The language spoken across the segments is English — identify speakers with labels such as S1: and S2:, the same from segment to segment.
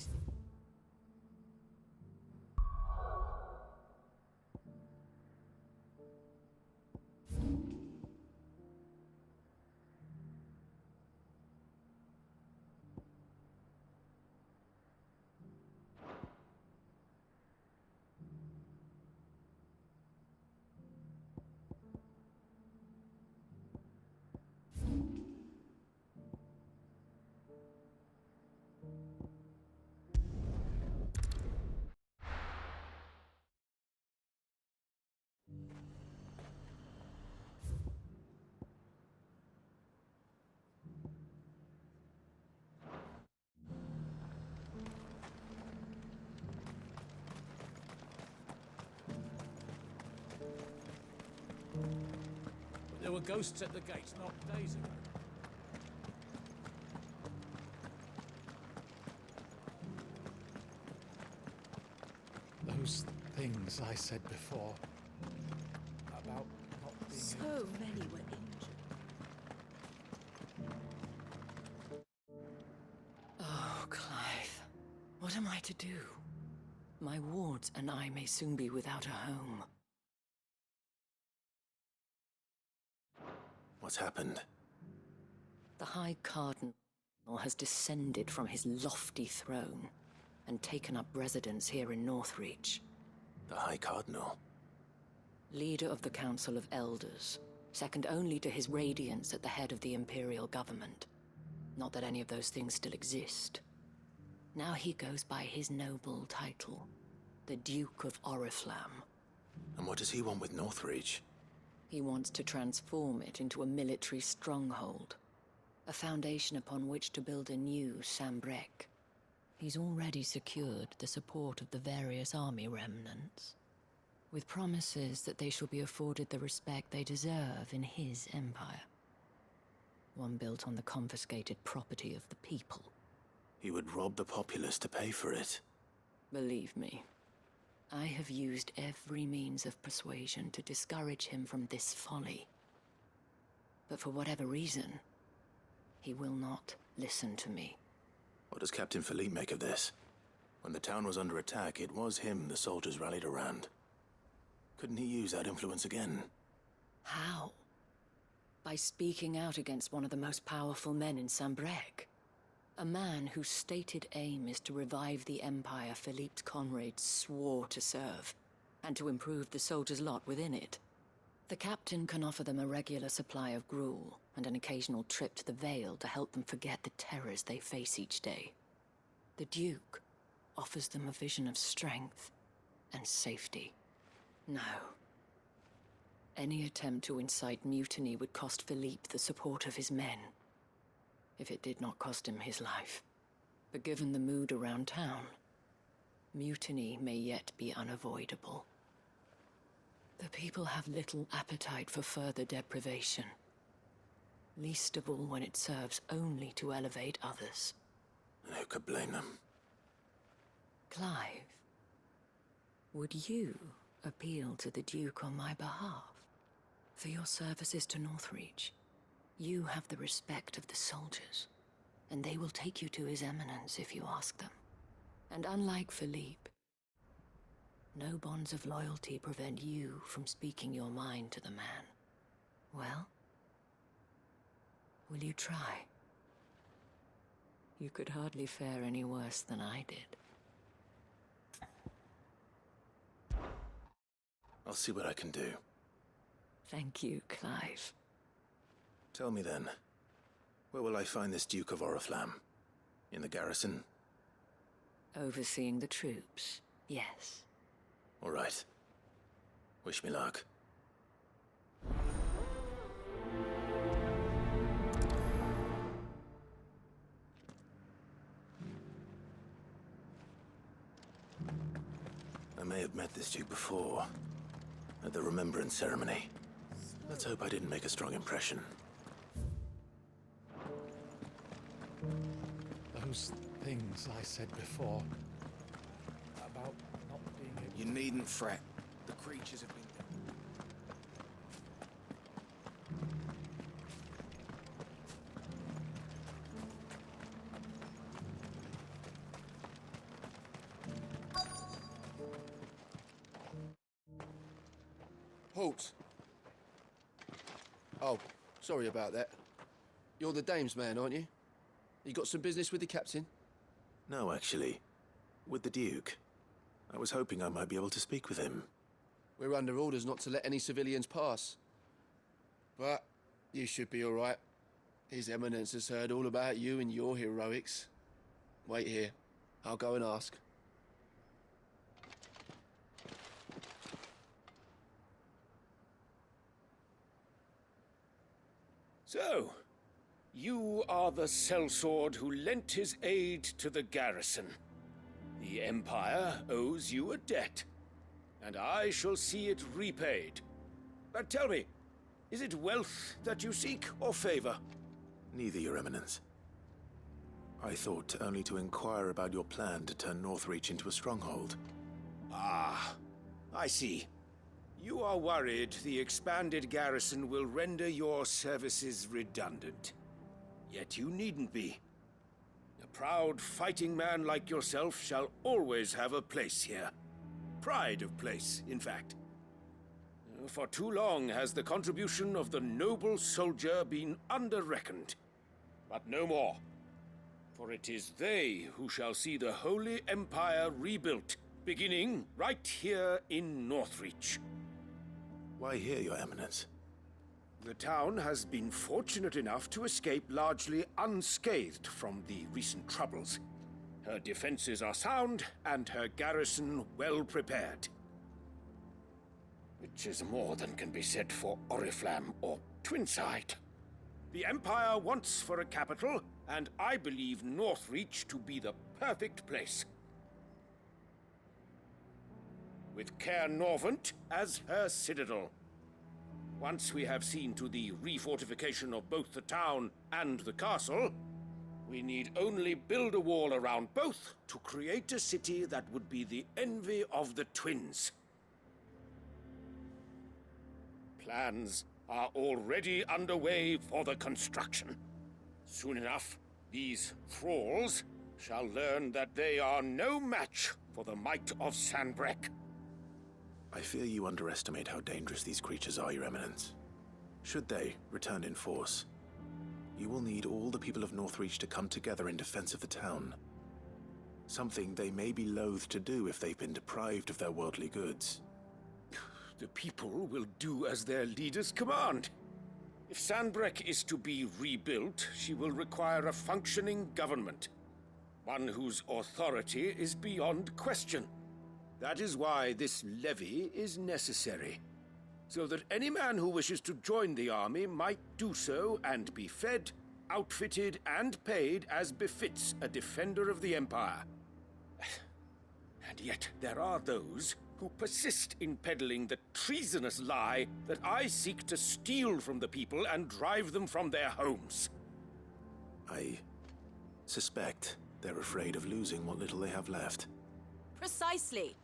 S1: these...
S2: There were ghosts at the gates not days ago.
S3: Those things I said before about not being
S4: So many were injured.
S1: Oh, Clive. What am I to do? My wards and I may soon be without a home.
S5: What's happened?
S1: The High Cardinal has descended from his lofty throne and taken up residence here in Northreach.
S5: The High Cardinal?
S1: Leader of the Council of Elders, second only to his Radiance at the head of the Imperial government. Not that any of those things still exist. Now he goes by his noble title, the Duke of Oriflamme.
S5: And what does he want with Northreach?
S1: He wants to transform it into a military stronghold, a foundation upon which to build a new Sambrec. He's already secured the support of the various army remnants, with promises that they shall be afforded the respect they deserve in his empire. One built on the confiscated property of the people.
S5: He would rob the populace to pay for it.
S1: Believe me, I have used every means of persuasion to discourage him from this folly. But for whatever reason, he will not listen to me.
S5: What does Captain Philippe make of this? When the town was under attack, it was him the soldiers rallied around. Couldn't he use that influence again?
S1: How? By speaking out against one of the most powerful men in Sambrec. A man whose stated aim is to revive the empire Philippe's comrades swore to serve, and to improve the soldiers' lot within it. The captain can offer them a regular supply of gruel, and an occasional trip to the Vale to help them forget the terrors they face each day. The Duke offers them a vision of strength and safety. No. Any attempt to incite mutiny would cost Philippe the support of his men, if it did not cost him his life. But given the mood around town, mutiny may yet be unavoidable. The people have little appetite for further deprivation, least of all when it serves only to elevate others.
S5: And who could blame them?
S1: Clive, would you appeal to the Duke on my behalf? For your services to Northreach, you have the respect of the soldiers, and they will take you to His Eminence if you ask them. And unlike Philippe, no bonds of loyalty prevent you from speaking your mind to the man. Well, will you try? You could hardly fare any worse than I did.
S5: I'll see what I can do.
S1: Thank you, Clive.
S5: Tell me then, where will I find this Duke of Oriflamme? In the garrison?
S1: Overseeing the troops, yes.
S5: All right. Wish me luck. I may have met this Duke before, at the Remembrance ceremony. Let's hope I didn't make a strong impression.
S3: those things I said before about not being able
S6: You needn't fret. The creatures have been... Halt! Oh, sorry about that. You're the dame's man, aren't you? You got some business with the captain?
S5: No, actually. With the Duke. I was hoping I might be able to speak with him.
S6: We're under orders not to let any civilians pass. But you should be all right. His Eminence has heard all about you and your heroics. Wait here. I'll go and ask.
S7: So, you are the sellsword who lent his aid to the garrison. The Empire owes you a debt, and I shall see it repaid. But tell me, is it wealth that you seek, or favor?
S5: Neither, Your Eminence. I thought only to inquire about your plan to turn Northreach into a stronghold.
S7: Ah, I see. You are worried the expanded garrison will render your services redundant. Yet you needn't be. A proud fighting man like yourself shall always have a place here. Pride of place, in fact. For too long has the contribution of the noble soldier been under-reckoned. But no more. For it is they who shall see the Holy Empire rebuilt, beginning right here in Northreach.
S5: Why here, Your Eminence?
S7: The town has been fortunate enough to escape largely unscathed from the recent troubles. Her defenses are sound, and her garrison well prepared. Which is more than can be said for Oriflamme or Twinside. The Empire wants for a capital, and I believe Northreach to be the perfect place. With Caer Norvent as her citadel. Once we have seen to the refortification of both the town and the castle, we need only build a wall around both to create a city that would be the envy of the twins. Plans are already underway for the construction. Soon enough, these thralls shall learn that they are no match for the might of Sanbreque.
S5: I fear you underestimate how dangerous these creatures are, Your Eminence. Should they return in force, you will need all the people of Northreach to come together in defense of the town. Something they may be loath to do if they've been deprived of their worldly goods.
S7: The people will do as their leaders command. If Sanbreque is to be rebuilt, she will require a functioning government. One whose authority is beyond question. That is why this levy is necessary. So that any man who wishes to join the army might do so and be fed, outfitted, and paid as befits a defender of the Empire. And yet there are those who persist in peddling the treasonous lie that I seek to steal from the people and drive them from their homes.
S5: I suspect they're afraid of losing what little they have left.
S8: Precisely.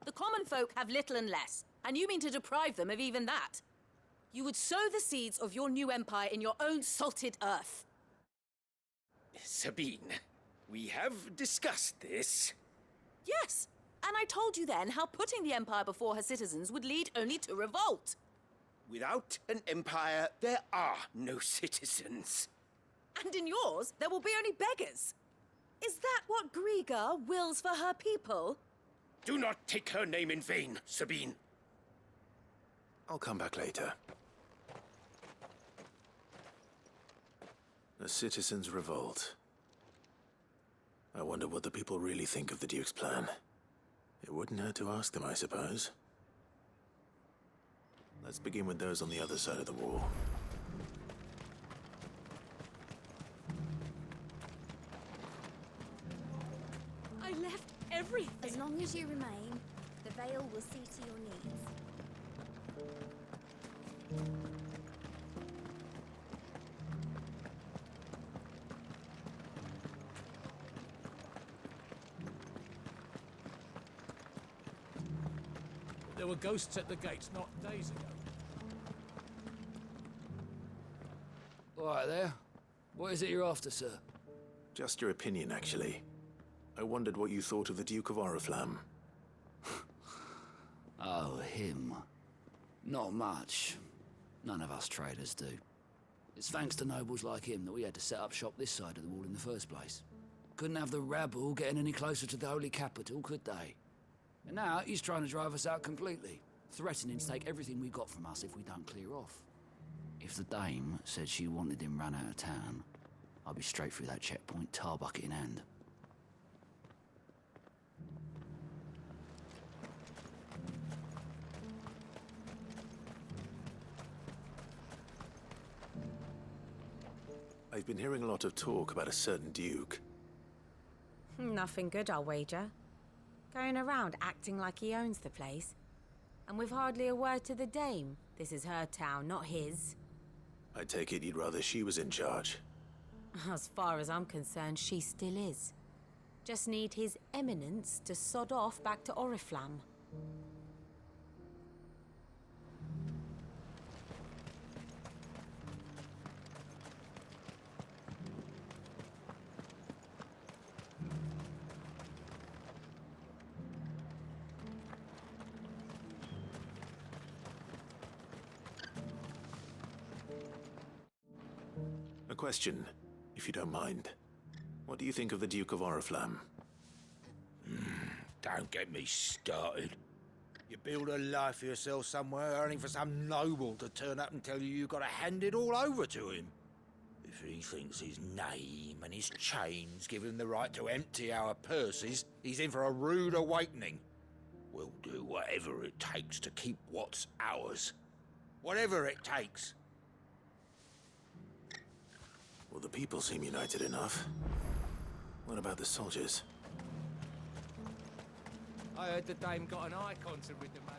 S8: The common folk have little and less, and you mean to deprive them of even that. You would sow the seeds of your new empire in your own salted earth.
S7: Sabine, we have discussed this.
S8: Yes, and I told you then how putting the empire before her citizens would lead only to revolt.
S7: Without an empire, there are no citizens.
S8: And in yours, there will be only beggars. Is that what Griga wills for her people?
S7: Do not take her name in vain, Sabine.
S5: I'll come back later. A citizens' revolt. I wonder what the people really think of the Duke's plan. It wouldn't hurt to ask them, I suppose. Let's begin with those on the other side of the wall.
S8: I left everything.
S9: As long as you remain, the Veil will see to your needs.
S2: There were ghosts at the gates not days ago.
S10: All right there. What is it you're after, sir?
S5: Just your opinion, actually. I wondered what you thought of the Duke of Oriflamme.
S10: Oh, him. Not much. None of us traders do. It's thanks to nobles like him that we had to set up shop this side of the wall in the first place. Couldn't have the rabble getting any closer to the holy capital, could they? And now he's trying to drive us out completely, threatening to take everything we got from us if we don't clear off. If the dame said she wanted him run out of town, I'd be straight through that checkpoint, tar bucket in hand.
S5: I've been hearing a lot of talk about a certain duke.
S11: Nothing good, I'll wager. Going around acting like he owns the place. And with hardly a word to the dame. This is her town, not his.
S5: I take it you'd rather she was in charge.
S11: As far as I'm concerned, she still is. Just need his eminence to sod off back to Oriflamme.
S5: A question, if you don't mind. What do you think of the Duke of Oriflamme?
S2: Don't get me started. You build a life for yourself somewhere, only for some noble to turn up and tell you you've got to hand it all over to him. If he thinks his name and his chains give him the right to empty our purses, he's in for a rude awakening. We'll do whatever it takes to keep what's ours. Whatever it takes.
S5: Well, the people seem united enough. What about the soldiers?
S2: I heard the dame got an eye concert with the man.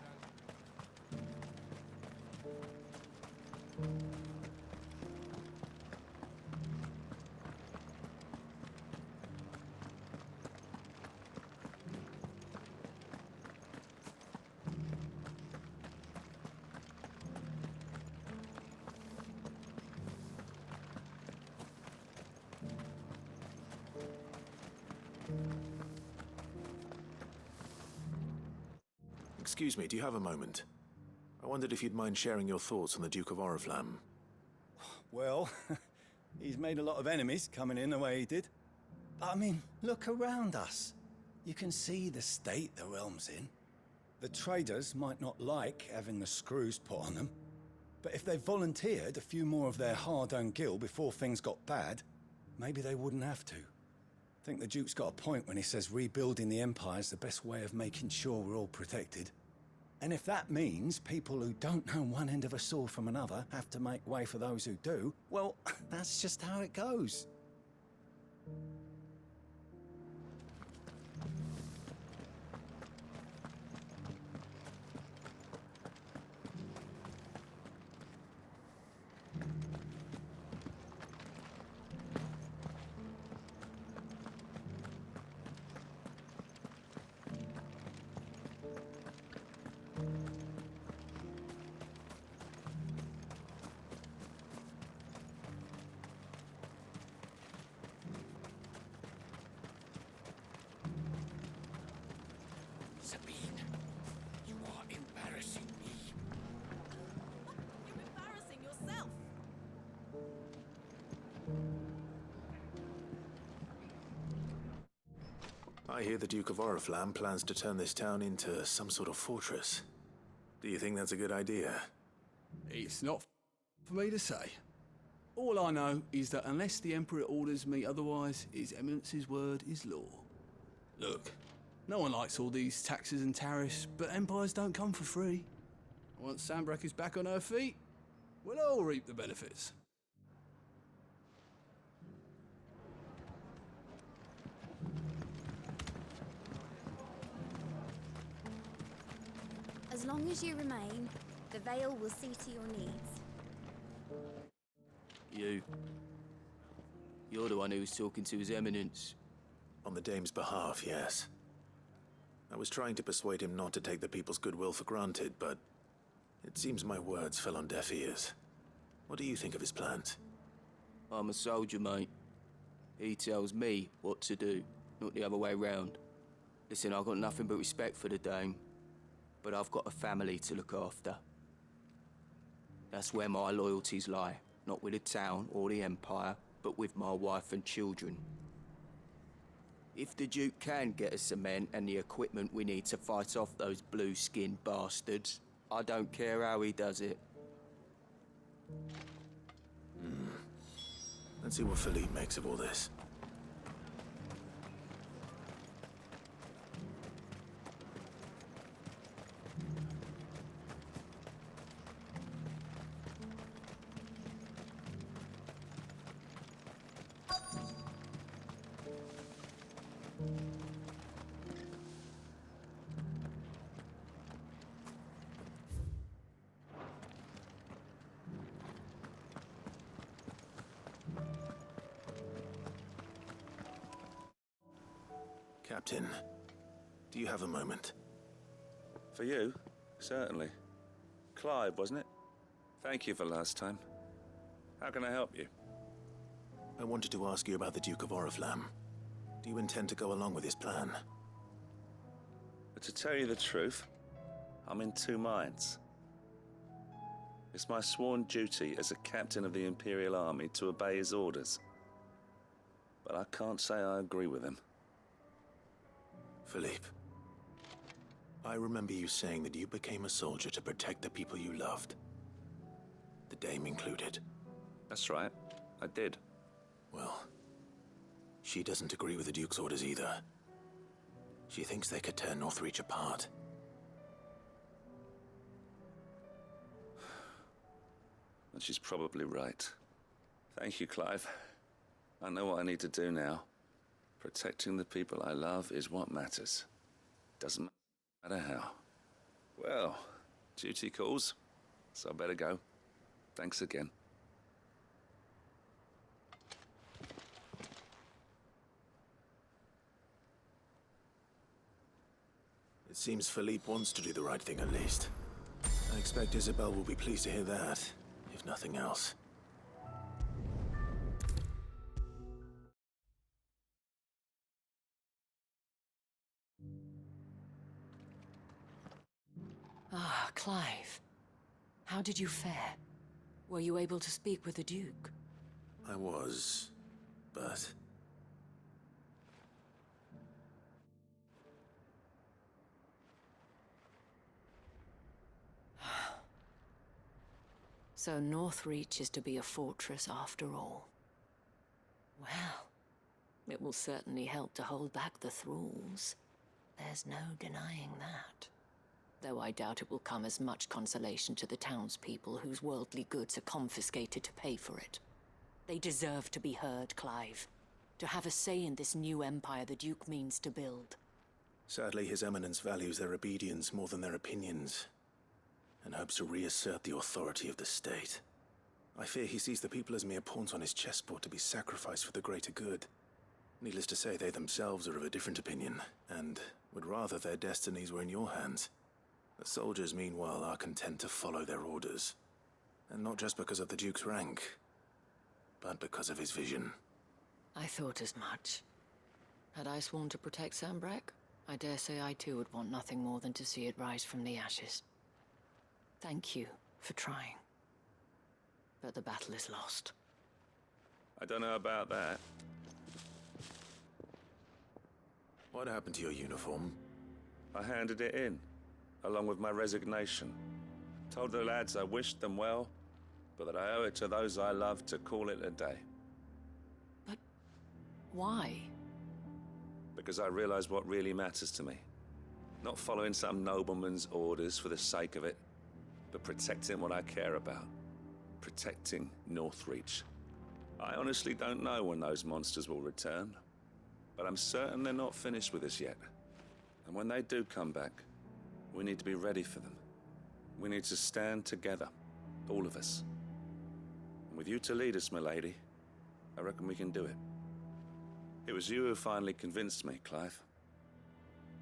S5: Excuse me, do you have a moment? I wondered if you'd mind sharing your thoughts on the Duke of Oriflamme.
S12: Well, he's made a lot of enemies coming in the way he did. But I mean, look around us. You can see the state the realm's in. The traders might not like having the screws put on them, but if they volunteered a few more of their hard-earned gil before things got bad, maybe they wouldn't have to. I think the Duke's got a point when he says rebuilding the Empire's the best way of making sure we're all protected. And if that means people who don't know one end of a sword from another have to make way for those who do, well, that's just how it goes.
S7: Sabine, you are embarrassing me.
S8: You're embarrassing yourself.
S5: I hear the Duke of Oriflamme plans to turn this town into some sort of fortress. Do you think that's a good idea?
S10: It's not for me to say. All I know is that unless the Emperor orders me otherwise, His Eminence's word is law. Look, no one likes all these taxes and tariffs, but empires don't come for free. Once Sanbreque is back on her feet, we'll all reap the benefits.
S9: As long as you remain, the Vale will see to your needs.
S6: You're the one who was talking to His Eminence.
S5: On the dame's behalf, yes. I was trying to persuade him not to take the people's goodwill for granted, but it seems my words fell on deaf ears. What do you think of his plans?
S6: I'm a soldier, mate. He tells me what to do, not the other way round. Listen, I've got nothing but respect for the dame.
S13: but I've got a family to look after. That's where my loyalties lie, not with the town or the Empire, but with my wife and children. If the Duke can get us cement and the equipment we need to fight off those blue-skinned bastards, I don't care how he does it.
S5: Let's see what Philippe makes of all this. Captain, do you have a moment?
S14: For you? Certainly. Clive, wasn't it? Thank you for last time. How can I help you?
S5: I wanted to ask you about the Duke of Oriflamme. Do you intend to go along with his plan?
S14: But to tell you the truth, I'm in two minds. It's my sworn duty as a captain of the Imperial Army to obey his orders. But I can't say I agree with him.
S5: Philippe, I remember you saying that you became a soldier to protect the people you loved. The Dame included.
S14: That's right, I did.
S5: Well, she doesn't agree with the Duke's orders either. She thinks they could tear Northreach apart.
S14: And she's probably right. Thank you, Clive. I know what I need to do now. Protecting the people I love is what matters. Doesn't matter how. Well, duty calls, so I better go. Thanks again.
S5: It seems Philippe wants to do the right thing at least. I expect Isabel will be pleased to hear that, if nothing else.
S1: Ah, Clive. How did you fare? Were you able to speak with the Duke?
S5: I was, but...
S1: So Northreach is to be a fortress after all. Well, it will certainly help to hold back the thralls. There's no denying that. Though I doubt it will come as much consolation to the townspeople whose worldly goods are confiscated to pay for it. They deserve to be heard, Clive. To have a say in this new empire the Duke means to build.
S5: Sadly, His Eminence values their obedience more than their opinions, and hopes to reassert the authority of the state. I fear he sees the people as mere pawns on his chessboard to be sacrificed for the greater good. Needless to say, they themselves are of a different opinion, and would rather their destinies were in your hands. The soldiers, meanwhile, are content to follow their orders. And not just because of the Duke's rank, but because of his vision.
S1: I thought as much. Had I sworn to protect Sanbreque, I dare say I too would want nothing more than to see it rise from the ashes. Thank you for trying. But the battle is lost.
S14: I don't know about that.
S5: What happened to your uniform?
S14: I handed it in, along with my resignation. Told the lads I wished them well, but that I owe it to those I love to call it a day.
S1: But why?
S14: Because I realize what really matters to me. Not following some nobleman's orders for the sake of it, but protecting what I care about. Protecting Northreach. I honestly don't know when those monsters will return, but I'm certain they're not finished with us yet. And when they do come back, we need to be ready for them. We need to stand together, all of us. And with you to lead us, milady, I reckon we can do it. It was you who finally convinced me, Clive.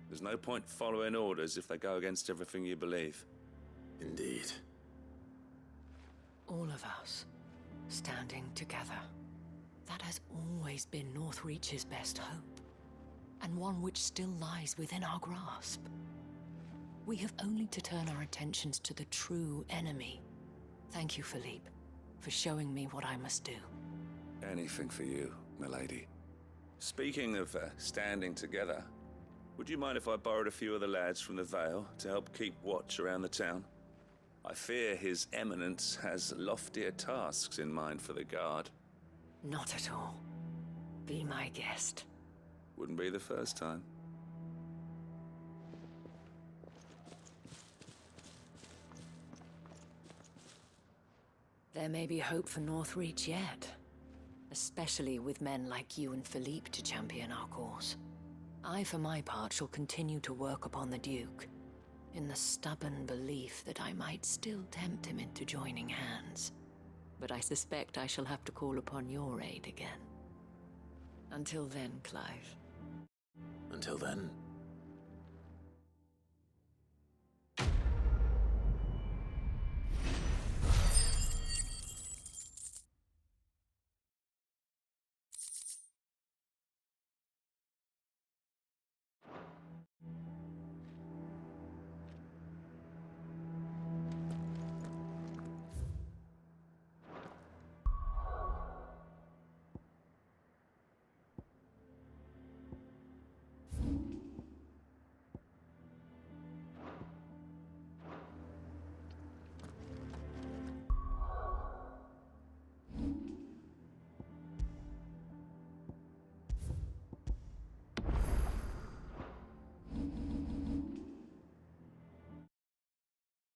S14: There's no point following orders if they go against everything you believe.
S5: Indeed.
S1: All of us, standing together. That has always been Northreach's best hope, and one which still lies within our grasp. We have only to turn our attentions to the true enemy. Thank you, Philippe, for showing me what I must do.
S14: Anything for you, milady. Speaking of standing together, would you mind if I borrowed a few of the lads from the Vale to help keep watch around the town? I fear His Eminence has loftier tasks in mind for the guard.
S1: Not at all. Be my guest.
S14: Wouldn't be the first time.
S1: There may be hope for Northreach yet. Especially with men like you and Philippe to champion our cause. I, for my part, shall continue to work upon the Duke, in the stubborn belief that I might still tempt him into joining hands. But I suspect I shall have to call upon your aid again. Until then, Clive.
S5: Until then,